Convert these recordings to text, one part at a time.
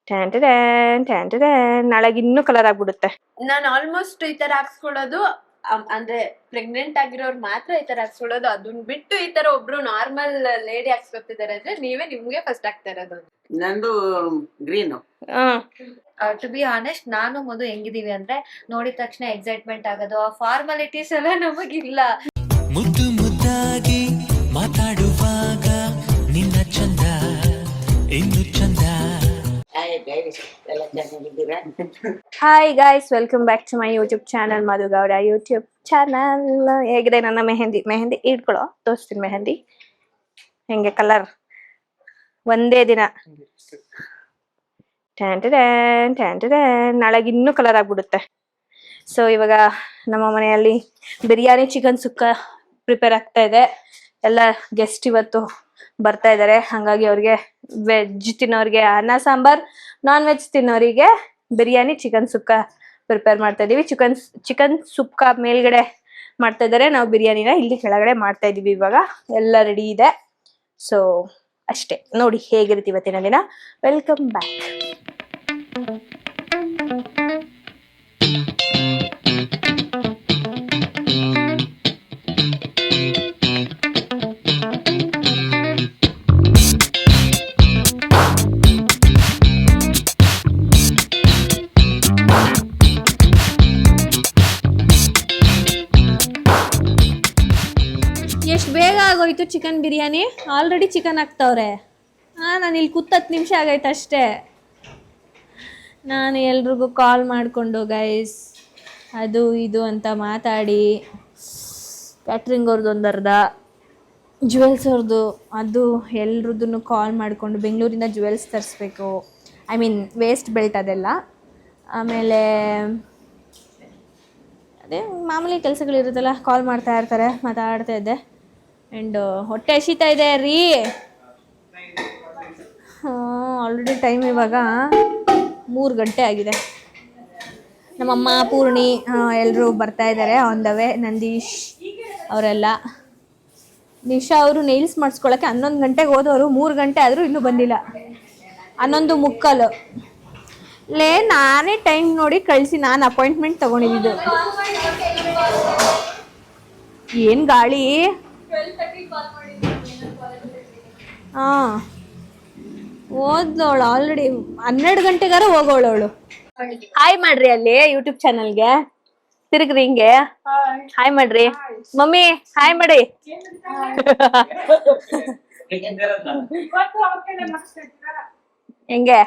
Tan tan tan tan. ನಾಳೆಗೆ ಇನ್ನೂ colour ಆಗ್ಬಿಡುತ್ತೆ. ನಾನು ಆಲ್ಮೋಸ್ಟ್ ಈ ತರ ಹಾಕ್ಸ್ಕೊಳ್ಳೋದು ಅಂದ್ರೆ ಪ್ರೆಗ್ನೆಂಟ್ ಆಗಿರೋರು ಮಾತ್ರ ಈ ತರ ಹಾಕ್ಸ್ಕೊಳ್ಳೋದು. ಅದನ್ನ ಬಿಟ್ಟು ಈ ತರ ಒಬ್ರು ನಾರ್ಮಲ್ ಲೇಡಿ ಹಾಕ್ಸ್ಕೊತಿದಾರೆ ಅಂದ್ರೆ ನಿಮ್ಗೆ ಫಸ್ಟ್ ಆಗ್ತಾ ಇರೋದು. ನಂದು ಗ್ರೀನ್. ಟು ಬಿ ಆನೆಸ್ಟ್, ನಾನು ಮೊದಲು ಹೆಂಗಿದೀವಿ ಅಂದ್ರೆ ನೋಡಿದ ತಕ್ಷಣ ಎಕ್ಸೈಟ್ಮೆಂಟ್ ಆಗೋದು, ಫಾರ್ಮಾಲಿಟೀಸ್ ಎಲ್ಲ ನಮಗಿಲ್ಲ. ಮುದ್ದು ಮುದ್ದಾಗಿ ಮಾತಾಡುವಾಗ ನಿನ್ನ ಚಂದ ಇನ್ನು ಚಂದ. Hi guys, welcome back to my YouTube channel, Madhu Gowda YouTube channel. ಹೇಗಿದೆ ನನ್ನ ಮೆಹಂದಿ ಇಟ್ಕೊಳ್ಳೋ, ತೋರಿಸ್ತೀನಿ ಮೆಹಂದಿ ಹೆಂಗೆ ಕಲರ್ ಒಂದೇ ದಿನ. Tan tan tan tan. ನಾಳೆಗೆ ಇನ್ನೂ ಕಲರ್ ಆಗ್ಬಿಡುತ್ತೆ. ಸೊ ಇವಾಗ ನಮ್ಮ ಮನೆಯಲ್ಲಿ ಬಿರಿಯಾನಿ ಚಿಕನ್ ಸುಕ್ಕ ಪ್ರಿಪೇರ್ ಆಗ್ತಾ ಇದೆ. ಎಲ್ಲ ಗೆಸ್ಟ್ ಇವತ್ತು ಬರ್ತಾ ಇದ್ದಾರೆ, ಹಾಗಾಗಿ ಅವ್ರಿಗೆ ವೆಜ್ ತಿನ್ನೋರಿಗೆ ಅನ್ನ ಸಾಂಬಾರ್, ನಾನ್ ವೆಜ್ ತಿನ್ನೋರಿಗೆ ಬಿರಿಯಾನಿ ಚಿಕನ್ ಸುಕ್ಕ ಪ್ರಿಪೇರ್ ಮಾಡ್ತಾ ಇದೀವಿ. ಚಿಕನ್ ಸುಕ್ಕ ಮೇಲ್ಗಡೆ ಮಾಡ್ತಾ ಇದ್ದಾರೆ, ನಾವು ಬಿರಿಯಾನಿನ ಇಲ್ಲಿ ಕೆಳಗಡೆ ಮಾಡ್ತಾ ಇದೀವಿ. ಇವಾಗ ಎಲ್ಲ ರೆಡಿ ಇದೆ. ಸೊ ಅಷ್ಟೇ, ನೋಡಿ ಹೇಗಿರುತ್ತೆ ಇವತ್ತಿನ ದಿನ. Welcome back. ಎಷ್ಟು ಬೇಗ ಆಗೋಯ್ತು ಚಿಕನ್ ಬಿರಿಯಾನಿ. ಆಲ್ರೆಡಿ ಚಿಕನ್ ಹಾಕ್ತವ್ರೆ. ನಾನು ಇಲ್ಲಿ ಕೂತ್ 10 ನಿಮಿಷ ಆಗೈತೆ ಅಷ್ಟೇ. ನಾನು ಎಲ್ರಿಗೂ ಕಾಲ್ ಮಾಡಿಕೊಂಡು ಗೈಸ್ ಅದು ಇದು ಅಂತ ಮಾತಾಡಿ, ಕ್ಯಾಟ್ರಿಂಗ್ ಅವ್ರದ್ದು ಒಂದು ಅರ್ಧ, ಜುವೆಲ್ಸ್ ಅವ್ರದ್ದು ಅದು, ಎಲ್ರದ್ದನ್ನು ಕಾಲ್ ಮಾಡಿಕೊಂಡು ಬೆಂಗಳೂರಿಂದ ಜುವೆಲ್ಸ್ ತರಿಸ್ಬೇಕು. ಐ ಮೀನ್ ವೇಸ್ಟ್ ಬೆಲ್ಟ್ ಅದೆಲ್ಲ. ಆಮೇಲೆ ಅದೇ ಮಾಮೂಲಿ ಕೆಲಸಗಳಿರುತ್ತಲ್ಲ, ಕಾಲ್ ಮಾಡ್ತಾ ಇರ್ತಾರೆ, ಮಾತಾಡ್ತಾ ಇದ್ದೆ. ಆ್ಯಂಡ್ ಹೊಟ್ಟೆ ಹಸಿತಾ ಇದೆ ರೀ. ಆಲ್ರೆಡಿ ಟೈಮ್ ಇವಾಗ 3 ಗಂಟೆ ಆಗಿದೆ. ನಮ್ಮಮ್ಮ, ಪೂರ್ಣಿ ಎಲ್ಲರೂ ಬರ್ತಾ ಇದ್ದಾರೆ ಆನ್ ದ ವೇ. ನಂದೀಶ್ ಅವರೆಲ್ಲ. ನಿಶಾ ಅವರು ನೈಲ್ಸ್ ಮಾಡಿಸ್ಕೊಳಕ್ಕೆ 11 ಗಂಟೆಗೆ ಹೋದವರು, 3 ಗಂಟೆ ಆದರೂ ಇನ್ನೂ ಬಂದಿಲ್ಲ. 11:45 ನಾನೇ ಟೈಮ್ ನೋಡಿ ಕಳಿಸಿ ನಾನು ಅಪಾಯಿಂಟ್ಮೆಂಟ್ ತಗೊಂಡಿದ್ದು. ಏನು ಗಾಳಿ. ಹಾಂ, ಓದೋಳು ಆಲ್ರೆಡಿ 12 ಗಂಟೆಗಾರ ಹೋಗೋಳು. ಹಾಯ್ ಮಾಡ್ರಿ ಅಲ್ಲಿ ಯೂಟ್ಯೂಬ್ ಚಾನಲ್ಗೆ, ತಿರುಗ್ರಿ ಹಿಂಗೆ ಹಾಯ್ ಮಾಡ್ರಿ. ಮಮ್ಮಿ ಹಾಯ್ ಮಾಡಿ. ಹೆಂಗೆ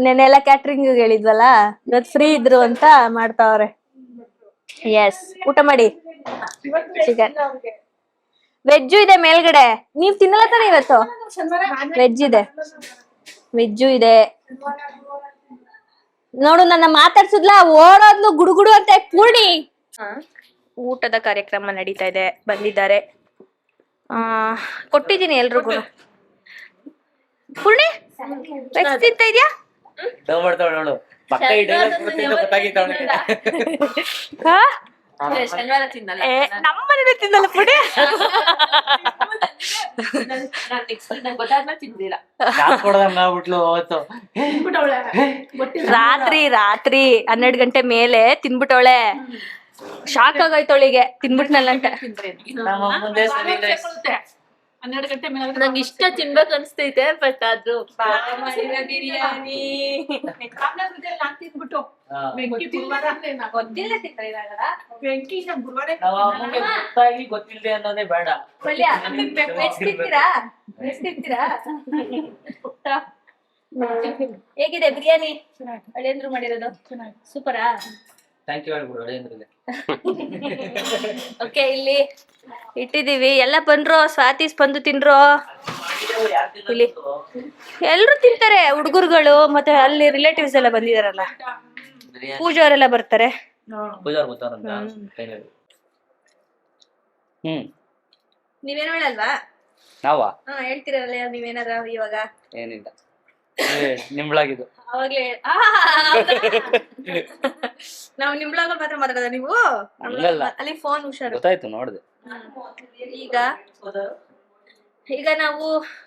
ನೆನ್ನೆಲ್ಲ ಕ್ಯಾಟ್ರಿಂಗ್ ಹೇಳಿದ್ವಲ್ಲ, ಇವತ್ತು ಫ್ರೀ ಇದ್ರು ಅಂತ ಮಾಡ್ತಾವ್ರೆ. ಎಸ್, ಊಟ ಮಾಡಿ. ಚಿಕನ್ ವೆಜ್ಜು ಇದೆ ಮೇಲ್ಗಡೆ. ನೀವ್ ತಿನ್ನಲ್ಲ ತಾನೆ ಇವತ್ತು? ವೆಜ್ ಇದೆ, ವೆಜ್ಜು ಇದೆ. ನೋಡು, ನನ್ನ ಮಾತಾಡ್ಸಿದ್ಲ, ಓಡೋದ್ಲು ಗುಡುಗುಡು ಅಂತ ಪೂರ್ಣಿ. ಊಟದ ಕಾರ್ಯಕ್ರಮ ನಡೀತಾ ಇದೆ, ಬಂದಿದ್ದಾರೆ. ಕೊಟ್ಟಿದ್ದೀನಿ ಎಲ್ರಿಗೂ. ಪೂರ್ಣಿ ವೆಜ್ ತಿಂತ ಇದ್ಯಾ? ನಮ್ಮನೇಲಿ ತಿನ್ನಲ್ಲ ಪುಡಿ. ರಾತ್ರಿ 12 ಗಂಟೆ ಮೇಲೆ ತಿನ್ಬಿಟ್ಟವಳೆ. ಶಾಕ್ ಆಗೋಯ್ತವಳಿಗೆ ತಿನ್ಬಿಟ್ನಲ್ಲ ಅಂತ. 12 ಗಂಟೆ ಮೇಲೆ ನಂಗೆ ಇಷ್ಟ ತಿನ್ಬೇಕು ಅನ್ಸ್ತೈತೆ. ಬಟ್ ಅದು ಬಿರಿಯಾನಿ ತಿನ್ಬಿಟ್ಟು ಗೊತ್ತಿಲ್ಲದೆ ಅನ್ನೋದೇ ಬೇಡ. ಹೇಗಿದೆ ಬಿರಿಯಾನಿ? ಅಳಿಯಂದ್ರು ಮಾಡಿರೋದು ಸೂಪರಾ? ಓಕೆ, ಇಲ್ಲಿ ಇಟ್ಟಿದೀವಿ. ಎಲ್ಲ ಬಂದ್ರು, ಸ್ವಾತೀಸ್ ಬಂದು ತಿನ್ರು. ಇಲ್ಲಿ ಎಲ್ರು ತಿಂತಾರೆ, ಹುಡುಗರುಗಳು ಮತ್ತೆ ಅಲ್ಲಿ ರಿಲೇಟಿವ್ಸ್ ಎಲ್ಲ ಬಂದಿದಾರಲ್ಲ, ಪೂಜಾ ಅವರೆಲ್ಲ ಬರ್ತಾರೆ. ನೀವೇನು ಹೇಳಲ್ವಾ? ಹೇಳ್ತಿರಲ್ಲ ನೀವೇನಾರ ಇವಾಗ? ಏನಿಲ್ಲ, ನಿಂಬಳಾಗಿದ್ದು ಅವಾಗ್ಲೇ ನಾವು ನಿಂಬಳಾಗ ಮಾತ್ರ ಮಾತಾಡೋದ ನೀವು? ಅಲ್ಲಿ ಫೋನ್ ಹುಷಾರು. ಗೊತ್ತಾಯ್ತು, ನೋಡಿದೆ. ಈಗ ನಾವು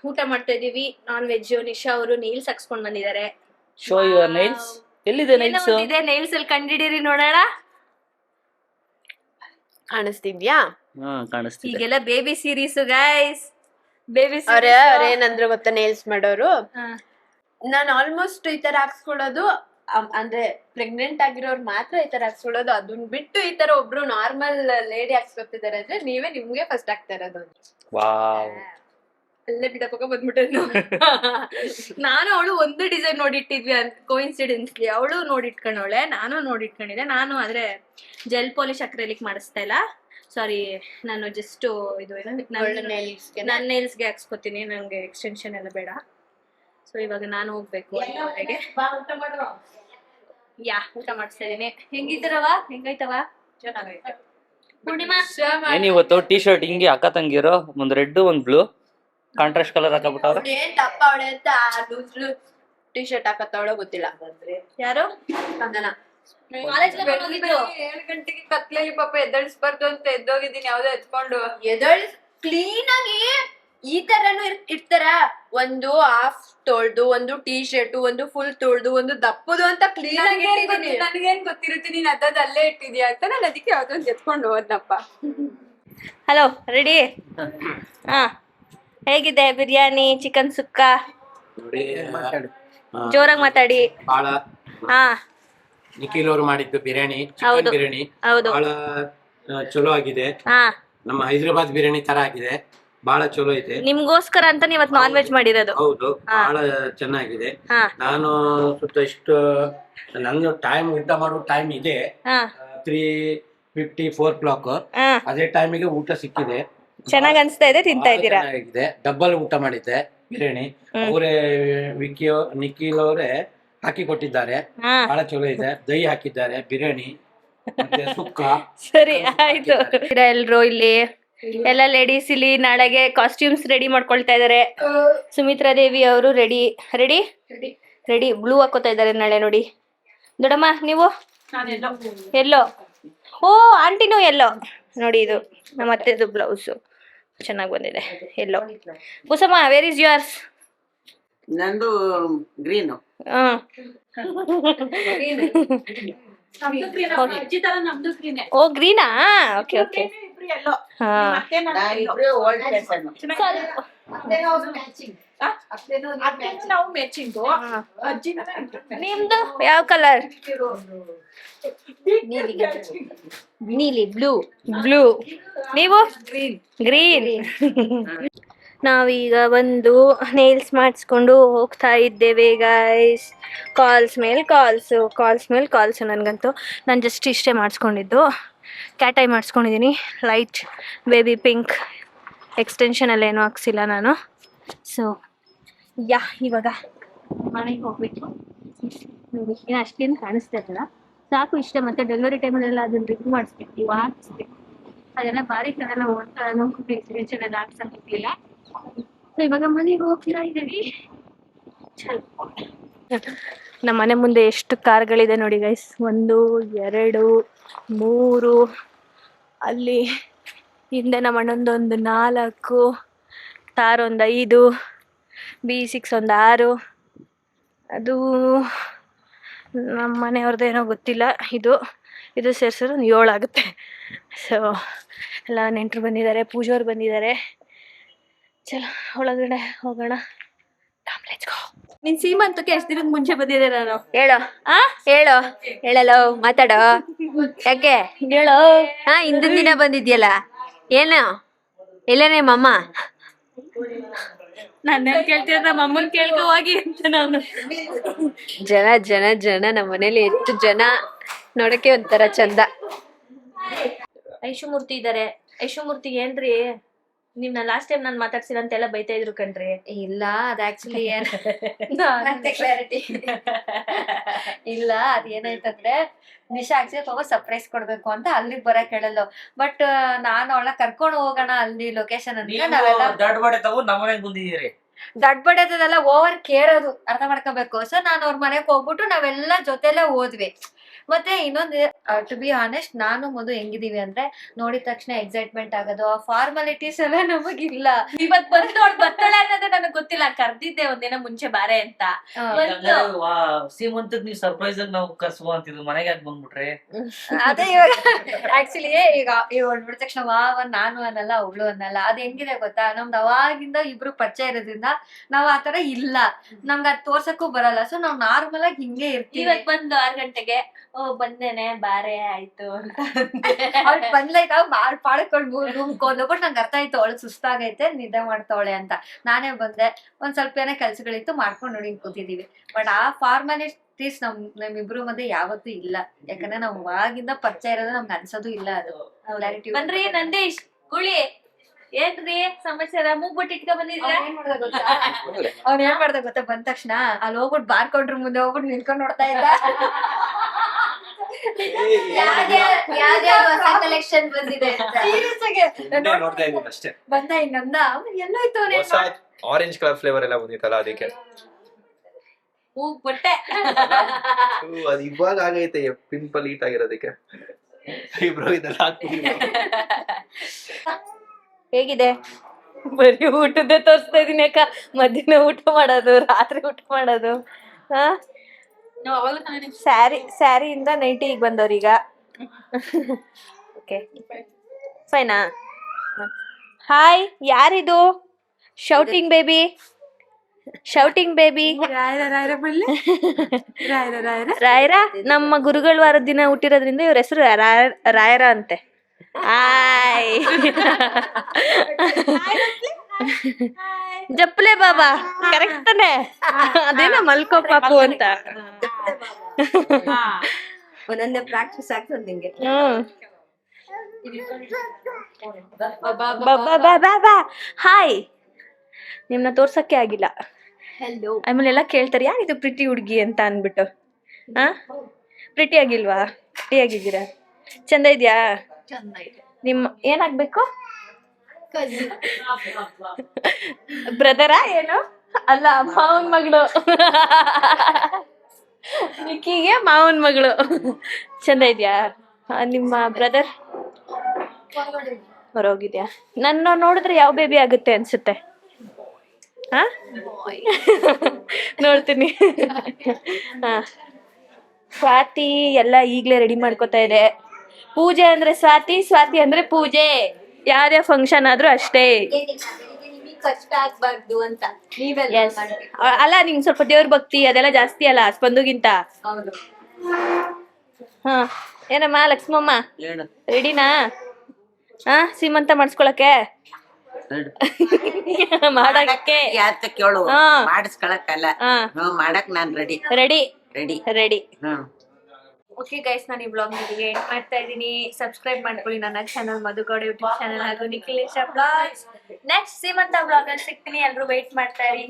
ಊಟ ಮಾಡ್ತಾ ಇದೀವಿ, ನಾನ್ ವೆಜ್. ನಿಶಾ ಅವರು ನೀಲ್ಸ್ ಹಾಕ್ಸ್ಕೊಂಡ್ ಬಂದಿದ್ದಾರೆ. Show your nails. ಎಲ್ಲಿದೆ ನೈಲ್ಸ್? ಇದೆ ನೈಲ್ಸ್ ಅಲ್ಲಿ ಕಂಡಿಡೀರಿ ನೋಡೋಣ. ಕಾಣಿಸ್ತಿದ್ಯಾ? ಕಾಣಿಸ್ತಿದೆ. ಈಗೆಲ್ಲ ಬೇಬಿ ಸೀರೀಸ್ ಗೈಸ್. ಬೇಬಿ ಅವ್ರೇನಂದ್ರೆ ಗೊತ್ತಾ ನೇಲ್ಸ್ ಮಾಡೋರು, ನಾನ್ ಆಲ್ಮೋಸ್ಟ್ ಈ ತರ ಹಾಕ್ಸ್ಕೊಳ್ಳೋದು ಅಂದ್ರೆ ಪ್ರೆಗ್ನೆಂಟ್ ಆಗಿರೋರು ಮಾತ್ರ ಈ ತರ ಹಾಕ್ಸ್ಕೊಳ್ಳೋದು. ಅದನ್ನ ಬಿಟ್ಟು ಈ ತರ ಒಬ್ರು ನಾರ್ಮಲ್ ಲೇಡಿ ಹಾಕ್ಸ್ಕೊತಿದಾರೆ ಅಂದ್ರೆ ನೀವೇ ನಿಮ್ಗೆ ಫಸ್ಟ್ ಆಗ್ತಾ ಇರೋದು. ವಾವ್. ಅಲ್ಲೇ ಬಿಡಪ್ಪ ಬಂದ್ಬಿಟ್ಟೆ. ನಾನು ಅವಳು ಒಂದು ಡಿಸೈನ್ ನೋಡಿಟ್ಟಿದ್ವಿ ಅಂತ ಕೋಇನ್ಸಿಡೆನ್ಸ್ಲಿ. ಅವಳು ನೋಡಿಟ್ಕೊಂಡವಳೆ, ನಾನು ನೋಡಿಟ್ಕೊಂಡಿದ್ದೆ. ನಾನು ಆದ್ರೆ ಜೆಲ್ ಪಾಲಿಶ್ ಅಕ್ರೆಲಿಕ್ ಮಾಡಿಸ್ತಾ ಇಲ್ಲ, ಸಾರಿ. ನಾನು ಜಸ್ಟ್ ಇದು ಏನೋ ನನ್ನ ನೇಲ್ಸ್ಗೆ ಹಾಕ್ಸ್ಕೊತೀನಿ, ನಂಗೆ ಎಕ್ಸ್ಟೆನ್ಷನ್ ಎಲ್ಲ ಬೇಡ. ಸೊ ಇವಾಗ ನಾನು ಹೋಗ್ಬೇಕು ಹೊರಗೆ. ಊಟ ಮಾಡಿಸ್ತಾ ಇದೀನಿ. ಹೆಂಗಿದ್ದೀರವ? ಹೆಂಗೈತವ? ಚೆನ್ನಾಗೈತೆ. ಪೂರ್ಣಿಮಾ ಏನಿವತ್ತು ಟೀ ಶರ್ಟ್ ಹಿಂಗೆ ಅಕ್ಕ ತಂಗಿರೋ, ಒಂದ್ ರೆಡ್ ಒಂದ್ ಬ್ಲೂ ಕಾಂಟ್ರಾಸ್ಟ್ ಕಲರ್ ಹಾಕಬಿಟ್ಟವ್ರೆ. ಏನ್ ದಪ್ಪ ಅವಳೆ ಅಂತ ಲೂಸ್ ಲೂಸ್ ಟಿ ಶರ್ಟ್ ಹಾಕತ್ತವಳೋ ಗೊತ್ತಿಲ್ಲ. ಯಾರು? ಸ್ಪಂದನ. ಕಾಲೇಜ್ 7 ಗಂಟೆಗೆ ಕತ್ಲಲ್ಲಿ ಪಾಪ ಎದ್ದಳಿಸ್ಬಾರ್ದು ಅಂತ ಎದ್ದೋಗಿದ್ದೀನಿ, ಯಾವ್ದೋ ಎತ್ಕೊಂಡು ಕ್ಲೀನ್ ಆಗಿ. ಈ ತರನು ಇರ್ತಾರ, ಒಂದು ಹಾಫ್ ತೊಳ್ದು, ಒಂದು ಟಿ ಶರ್ಟ್, ಒಂದು ಫುಲ್ ತೊಳ್ದು, ಒಂದು ದಪ್ಪದು ಅಂತ ಕ್ಲೀನ್ ಆಗಿ ಇಟ್ಟಿದ್ದೀನಿ. ನನಗೇನ್ ಗೊತ್ತಿರುತ್ತೆ ನೀನ್ ಅಲ್ಲೇ ಇಟ್ಟಿದ್ಯಾ ಅಂತ. ನಾನು ಅದಕ್ಕೆ ಯಾವ್ದೋ ಒಂದು ಎತ್ಕೊಂಡು ಹೋದ್ನಪ್ಪ. Hello, ready? ಹಾ, ಹೇಗಿದೆ ಬಿರಿಯಾನಿ, ಚಿಕನ್ ಸುಕ್ಕ? ಜೋರಾಗಿ ಮಾತಾಡಿ. ಬಹಳ ಹಾ, ನಿಖಿಲ್ ಅವರು ಮಾಡಿದ್ದು ಬಿರಿಯಾನಿ, ಹೌದು. ಚಿಕನ್ ಬಿರಿಯಾನಿ ಹೌದು. ಬಹಳ ಚಲೋ ಆಗಿದೆ. ಹಾ, ನಮ್ಮ ಹೈದರಾಬಾದ್ ಬಿರಿಯಾನಿ ತರ ಆಗಿದೆ, ಬಹಳ ಚಲೋ ಇದೆ. ನಿಮ್ಗೋಸ್ಕರ ಅಂತ ಇವತ್ತು ನಾನ್ ವೆಜ್ ಮಾಡಿರೋದು. ಹೌದು, ಬಹಳ ಚೆನ್ನಾಗಿದೆ. ಹಾ, ನಾನು ಸುತ್ತ ಇಷ್ಟು ನನ್ನ ಟೈಮ್ ಊಟ ಮಾಡೋ ಟೈಮ್ ಇದೆ, ಹಾ, 3:54 ಹಾ. ಅದೇ ಟೈಮಿಗೆ ಊಟ ಸಿಕ್ಕಿದೆ. ಚೆನ್ನಾಗ್ ಅನ್ಸ್ತಾ ಇದೆ, ತಿಂತಾ ಬಹಳ ಇದ್ದೀರಾ? ಚೆನ್ನಾಗಿದೆ. ಡಬ್ಬಲ್ ಊಟ ಮಾಡಿದ್ದೆ ಬಿರಿಯಾನಿ. ಅವರೇ ನಿಖಿಲ್ ಅವರೇ ಹಾಕಿ ಕೊಟ್ಟಿದ್ದಾರೆ, ಹಾ, ಬಹಳ ಚಲೋ ಇದೆ. ದಹಿ ಹಾಕಿದ್ದಾರೆ, ಬಿರಿಯಾನಿ ಮತ್ತೆ ಸುಕ್ಕ. ಸರಿ ಆಯ್ತು. ಎಲ್ರು ಇಲ್ಲಿ ಎಲ್ಲ ಲೇಡೀಸ್ ಇಲ್ಲಿ ನಾಳೆಗೆ ಕಾಸ್ಟ್ಯೂಮ್ಸ್ ರೆಡಿ ಮಾಡ್ಕೊಳ್ತಾ ಇದಾರೆ. ಸುಮಿತ್ರಾ ದೇವಿ ಅವರು ರೆಡಿ ಬ್ಲೂ ಹಾಕೋತಾ ಇದಾರೆ ನಾಳೆ. ನೋಡಿ ದೊಡ್ಡಮ್ಮ, ನೀವು ಎಲ್ಲೋ? ಓ, ಆಂಟಿನೂ ಎಲ್ಲೋ. ನೋಡಿ, ಇದು ನಮ್ಮ ಅತ್ತೆದು ಬ್ಲೌಸು ಚೆನ್ನಾಗಿ ಬಂದಿದೆ, ಎಲ್ಲೋ. Kusamma, where is yours? ನಂದು ಗ್ರೀನ್. ಓ, ಗ್ರೀನಾ? Okay okay. ಹಾ, ನಿಮ್ದು ಯಾವ ಕಲರ್? ನೀಲಿ, ಬ್ಲೂ. ನೀವು? ಗ್ರೀನ್. ನಾವೀಗ ಬಂದು ನೇಲ್ಸ್ ಮಾಡಿಸ್ಕೊಂಡು ಹೋಗ್ತಾ ಇದ್ದೇವೆ ಗೈಸ್. ಕಾಲ್ಸ್ ಮೇಲೆ ಕಾಲ್ಸು. ನನಗಂತೂ ನಾನು ಜಸ್ಟ್ ಇಷ್ಟೇ ಮಾಡಿಸ್ಕೊಂಡಿದ್ದು. ಕ್ಯಾಟ್ ಐ ಮಾಡಿಸ್ಕೊಂಡಿದ್ದೀನಿ, ಲೈಟ್ ಬೇಬಿ ಪಿಂಕ್. ಎಕ್ಸ್ಟೆನ್ಷನಲ್ಲೇನೂ ಹಾಕ್ಸಿಲ್ಲ ನಾನು. ಸೊ ಇವಾಗ ಮನೆಗೆ ಹೋಗ್ಬೇಕು. ನೋಡಿ, ಏನು ಅಷ್ಟೇನು ಕಾಣಿಸ್ತಾ ಇರಲ್ಲ, ಸಾಕು ಇಷ್ಟ. ಮತ್ತೆ ಡೆಲಿವರಿ ಟೈಮಲ್ಲೆಲ್ಲ ಅದನ್ನ ರಿಮೂವ್ ಮಾಡಿಸ್ಬೇಕು, ಹಾಕಿಸ್ಬೇಕು. ಅದೆಲ್ಲ ಬಾರಿಕೆಲ್ಲ ಓಡ್ತಾನು ಎಕ್ಸ್ಟೆನ್ಷನ್ ಎಲ್ಲ ಹಾಕ್ಸಕ್ಕಿಲ್ಲ. ಸೊ ಇವಾಗ ಮನೆಗೆ ಹೋಗ್ತಾ ಇದ್ದೀವಿ. ನಮ್ಮ ಮನೆ ಮುಂದೆ ಎಷ್ಟು ಕಾರ್ಗಳಿದೆ ನೋಡಿ ಗೈಸ್. 1, 2, 3. ಅಲ್ಲಿ ಹಿಂದೆ ನಮ್ಮ ಅಣ್ಣಂದೊಂದು 4, ತಾರ್ ಒಂದು 5, B6 ಒಂದು 6. ಅದು ನಮ್ಮ ಮನೆಯವ್ರದ್ದೇನೋ ಗೊತ್ತಿಲ್ಲ. ಇದು ಸೇರಿಸಿದ್ರೆ 7 ಆಗುತ್ತೆ. ಸೊ ಎಲ್ಲ ನೆಂಟರು ಬಂದಿದ್ದಾರೆ, ಪೂಜೆಯವ್ರು ಬಂದಿದ್ದಾರೆ. ಚಲೋ, ಒಳಗಡೆ ಹೋಗೋಣ. ನಿನ್ ಸೀಮಂತಕ್ಕೆ ಎಷ್ಟು ದಿನದ ಮುಂಚೆ ಬಂದಿದೆ ನಾನು? ಹೇಳೋ ಮಾತಾಡೋ. ಯಾಕೆ ಹೇಳೋ. ಹಿಂದಿನ ದಿನ ಬಂದಿದ್ಯಲ್ಲ, ಏನು ಇಲ್ಲ ನಿಮ್ಮಮ್ಮ? ನನ್ನ ಕೇಳ್ತೀರ, ನಮ್ಮ ಅಮ್ಮನ್ ಕೇಳ್ಕೊ ಹೋಗಿ ಅಂತ. ನಾನು ಜನ ನಮ್ಮ ಮನೇಲಿ ಎಷ್ಟು ಜನ ನೋಡಕ್ಕೆ ಒಂಥರ ಚಂದ. ಐಶುಮೂರ್ತಿ ಇದಾರೆ. ಐಶುಮೂರ್ತಿಗೆ ಏನ್ರಿ, ನಿಮ್ನ ಲಾಸ್ಟ್ ಟೈಮ್ ನಾನು ಮಾತಾಡ್ಸಿಲ್ಲ ಅಂತೆಲ್ಲ ಬೈತಾ ಇದ್ರು ಕಣ್ರಿ. ಇಲ್ಲ, ಅದ್ ಆಕ್ಚುಲಿ ಕ್ಲಾರಿಟಿ ಇಲ್ಲ, ಅದ್ ಏನಾಯ್ತಂದ್ರೆ ನಿಶಾ ಆಕ್ಚುಲಿ ಪಾಪ ಸರ್ಪ್ರೈಸ್ ಕೊಡ್ಬೇಕು ಅಂತ ಅಲ್ಲಿಗೆ ಬರಕ್ ಹೇಳಲ್ಲ. ಬಟ್ ನಾನು ಅವಳ ಕರ್ಕೊಂಡು ಹೋಗೋಣ ಅಲ್ಲಿ ಲೊಕೇಶನ್ ಅಂತ ನಾವೆಲ್ಲ ದೊಡ್ಡ ಬಡದೆಲ್ಲ ಓವರ್ ಕೇರ್ ಅದು ಅರ್ಥ ಮಾಡ್ಕೋಬೇಕು. ಸೊ ನಾನು ಅವ್ರ ಮನೆಗೆ ಹೋಗ್ಬಿಟ್ಟು ನಾವೆಲ್ಲ ಜೊತೆಲೆ ಹೋದ್ವಿ. ಮತ್ತೆ ಇನ್ನೊಂದು ಟು ಬಿ ಆನೆಸ್ಟ್ ನಾನು ಮೊದಲು ಹೆಂಗಿದೀವಿ ಅಂದ್ರೆ ನೋಡಿದ ತಕ್ಷಣ ಎಕ್ಸೈಟ್ಮೆಂಟ್ ಆಗೋದು ಆ ಫಾರ್ಮಾಲಿಟೀಸ್ ಎಲ್ಲ ನಮಗಿಲ್ಲ. ಇವತ್ ಬಂದು ಅವ್ಳು ಬರ್ತಾಳೆ ಅನ್ನೋದೇ ನನಗ್ ಗೊತ್ತಿಲ್ಲ, ಕರ್ದಿದ್ದೆ ಒಂದಿನ ಮುಂಚೆ ಬಾರೆ ಅಂತ. ಸೀಮಂತಕ್ ನೀವು ಸರ್ಪ್ರೈಸ್ ಆಗಿ ನಾವು ಕರ್ಸುವ ಅಂತಿದ್ವಿ, ಮನೆಗೆ ಯಾಕೆ ಬಂದ್ಬಿಟ್ರೆ? ಅದೇ ಇವಾಗ ಆಕ್ಚುಲಿ ಈಗ ನೋಡಿದ ತಕ್ಷಣ ನಾನು ಅನ್ನಲ್ಲ ಅವಳು ಅನ್ನಲ್ಲ. ಅದ್ ಹೆಂಗಿದೆ ಗೊತ್ತಾ, ನಮ್ದು ಅವಾಗಿಂದ ಇಬ್ರು ಪರಿಚಯ ಇರೋದ್ರಿಂದ ನಾವ್ ಆತರ ಇಲ್ಲ, ನಮ್ಗೆ ಅದ್ ತೋರ್ಸಕ್ಕೂ ಬರಲ್ಲ. ಸೊ ನಾವ್ ನಾರ್ಮಲ್ ಆಗಿ ಹಿಂಗೆ ಇರ್ತೀವಿ. ಇವತ್ ಬಂದು 6 ಗಂಟೆಗೆ ಬಂದೇನೆ ಬಾರೆ ಆಯ್ತು ಅಂತ ಅವ್ಳು ಬಂದ್ಲೈತ ಪಾಡ್ಕೊಂಡು ರೂಮ್ ಹೋಗ್ಬಿಟ್ಟು ನಂಗೆ ಅರ್ಥ ಆಯ್ತು ಅವಳು ಸುಸ್ತಾಗೈತೆ ನಿದ್ದೆ ಮಾಡ್ತಾವಳೆ ಅಂತ. ನಾನೇ ಬಂದೆ, ಒಂದ್ ಸ್ವಲ್ಪ ಏನೋ ಕೆಲ್ಸಗಳಿತ್ತು ಮಾಡ್ಕೊಂಡು ನೋಡಿ ಕೂತಿದೀವಿ. ಬಟ್ ಆ ಫಾರ್ಮಾಲಿಟೀಸ್ ನಮ್ಮಿಬ್ರು ಮಧ್ಯೆ ಯಾವತ್ತೂ ಇಲ್ಲ, ಯಾಕಂದ್ರೆ ನಾವ್ ಅವಾಗಿಂದ ಪರಿಚಯ ಇರೋದು ನಮ್ಗೆ ಅನ್ಸೋದು ಇಲ್ಲ. ಅದು ಕ್ಲಾರಿಟಿ. ಬನ್ರಿ ನಂದೀಶ್ ಗುಳಿ, ಏನ್ರಿ ಸಮಾಚಾರ? ಮೂಗ್ಬಿಟ್ಟು ಇಟ್ಕೊ ಬಂದಿದ್ದೀರಾ? ಅವ್ನ ಏನ್ ಮಾಡ್ದ ಗೊತ್ತಾ, ಬಂದ ತಕ್ಷಣ ಅಲ್ಲಿ ಹೋಗ್ಬಿಟ್ಟು ಬಾರ್ಕೊಂಡ್ರು ಮುಂದೆ ಹೋಗ್ಬಿಟ್ಟು ನಿಂತ್ಕೊಂಡ್ ನೋಡ್ತಾ ಇದ್ದ. ಯಾವ್ದೇ ಹೊಸ ಕಲೆಕ್ಷನ್ ಬಂದಿದೆ ಅಂತ ಸೀರಿಯಸ್ ಆಗಿ ನೋಡ್ತಾ ಇದ್ದೀನಿ ಅಷ್ಟೇ. ಬಂದ ಹಿಂಗಂದ, ಎಲ್ಲೋಯ್ತು ಹೊಸ ಆರೆಂಜ್ ಕಲರ್ ಫ್ಲೇವರ್ ಎಲ್ಲ ಬಂದಿತ್ತಲ್ಲ ಅದಕ್ಕೆ. ಮೂಗ್ಬಿಟ್ಟೆ. ಅದು ಇವಾಗ ಆಗೈತೆ ಪಿಂಪಲ್ ಈಟ್ ಆಗಿರೋದಕ್ಕೆ. ಬ್ರೋ ಇದೆಲ್ಲ ಹೇಗಿದೆ? ಬರೀ ಊಟದ್ದೇ ತೋರಿಸ್ತಾ ಇದೀನಿ ಅಕ್ಕ. ಮಧ್ಯಾಹ್ನ ಊಟ ಮಾಡೋದು, ರಾತ್ರಿ ಊಟ ಮಾಡೋದು. ಹಾ, ಸ್ಯಾರಿಯಿಂದ ನೈಟಿಗೆ ಬಂದವ್ರೀಗ. ಓಕೆ ಫೈನಾ? ಹಾಯ್, ಯಾರಿದು? Shouting baby, shouting baby. ರಾಯರ ನಮ್ಮ ಗುರುಗಳ ವಾರದ ದಿನ ಹುಟ್ಟಿರೋದ್ರಿಂದ ಇವ್ರ ಹೆಸರು ರಾಯರ ಅಂತೆ. ಆಯ್ ಜಪ್ಲೆ ಬಾಬಾ, ಕರೆಕ್ಟ್ ತಾನೆ? ಅದೇನ ಮಲ್ಕೋ ಪಾಪು ಅಂತ. ಒಂದೊಂದೇ ಪ್ರಾಕ್ಟೀಸ್ ಆಗ್ತದೆ ನಿಂಗೆ. ಹಾಯ್, ನಿಮ್ನ ತೋರ್ಸಕ್ಕೆ ಆಗಿಲ್ಲ. ಹೆಲೋ. ಆಮೇಲೆ ಎಲ್ಲ ಕೇಳ್ತಾರೆ ಯಾರಿದು ಪ್ರಿಟಿ ಹುಡ್ಗಿ ಅಂತ ಅನ್ಬಿಟ್ಟು. ಹಾ, ಪ್ರಿಟಿ ಆಗಿಲ್ವಾ? ಪ್ರಿಟಿ ಆಗಿದ್ದೀರಾ? ಚಂದ ಇದ್ಯಾ? ನಿಮ್ಮ ಏನಾಗ್ಬೇಕು? ಬ್ರದರಾ ಏನು? ಅಲ್ಲ, ಮಾವನ್ ಮಗಳು. ನಿಕ್ಕಿಗೆ ಮಾವನ್ ಮಗಳು. ಚಂದ ಇದ್ಯಾ? ನಿಮ್ಮ ಬ್ರದರ್ ಹೊರೋಗಿದ್ಯಾ? ನನ್ನ ನೋಡಿದ್ರೆ ಯಾವ ಬೇಬಿ ಆಗುತ್ತೆ ಅನ್ಸುತ್ತೆ? ಹಾ, ನೋಡ್ತೀನಿ. ಹಾ, ಸ್ವಾತಿ ಎಲ್ಲ ಈಗ್ಲೇ ರೆಡಿ ಮಾಡ್ಕೊತಾ ಇದೆ. ಪೂಜೆ ಅಂದ್ರೆ ಸ್ವಾತಿ, ಸ್ವಾತಿ ಅಂದ್ರೆ ಪೂಜೆ. ಯಾವ್ದೇ ಫಂಕ್ಷನ್ ಆದ್ರೂ ಅಷ್ಟೇ. ನಿಮಗೆ ಕಷ್ಟ ಆಗ್ಬಾರ್ದು ಅಂತ ನೀವೆಲ್ಲ ಮಾಡ್ಬೇಕು. ಅಲ್ಲ, ನಿಂಗ್ ಸ್ವಲ್ಪ ದೇವ್ರ ಭಕ್ತಿ ಅದೆಲ್ಲ ಜಾಸ್ತಿ ಅಲ್ಲ ಸ್ಪಂದುಗಿಂತ. ಹೌದು. ಹಾ, ಏನಮ್ಮ ಲಕ್ಷ್ಮಮ್ಮ ರೆಡಿನಾ? ಹಾ, ಸೀಮಂತ ಮಾಡಿಸ್ಕೊಳಕ್ಕೆ ಮಾಡಕ್ಕೆ ಯಾತ ಕೇಳು, ಹಾ. ಮಾಡಿಸ್ಕೊಳಕ್ಕಲ್ಲ. ಹಾ, ಮಾಡಕ್ ನಾನ್ ರೆಡಿ ರೆಡಿ ರೆಡಿ. ರೆಡಿ. ಹ್ಮ್. ಓಕೆ ಗೈಸ್, ನಾನು ಈ ಬ್ಲಾಗ್ ನಿಮಗೆ ಎಂಡ್ ಮಾಡ್ತಾ ಇದ್ದೀನಿ. ಸಬ್ಸ್ಕ್ರೈಬ್ ಮಾಡ್ಕೊಳ್ಳಿ ನನ್ನ ಚಾನಲ್ ಮಧುಗೌಡ ಯೂಟ್ಯೂಬ್ ಚಾನಲ್ ಹಾಗೂ ನಿಖಿಲೇಶ ಬ್ಲಾಗ್ಸ್. ನೆಕ್ಸ್ಟ್ ಸೀಮಂತ ಬ್ಲಾಗ್ ಅಲ್ಲಿ ಸಿಗ್ತೀನಿ, ಎಲ್ಲರೂ ವೇಟ್ ಮಾಡ್ತಾ ಇರಿ.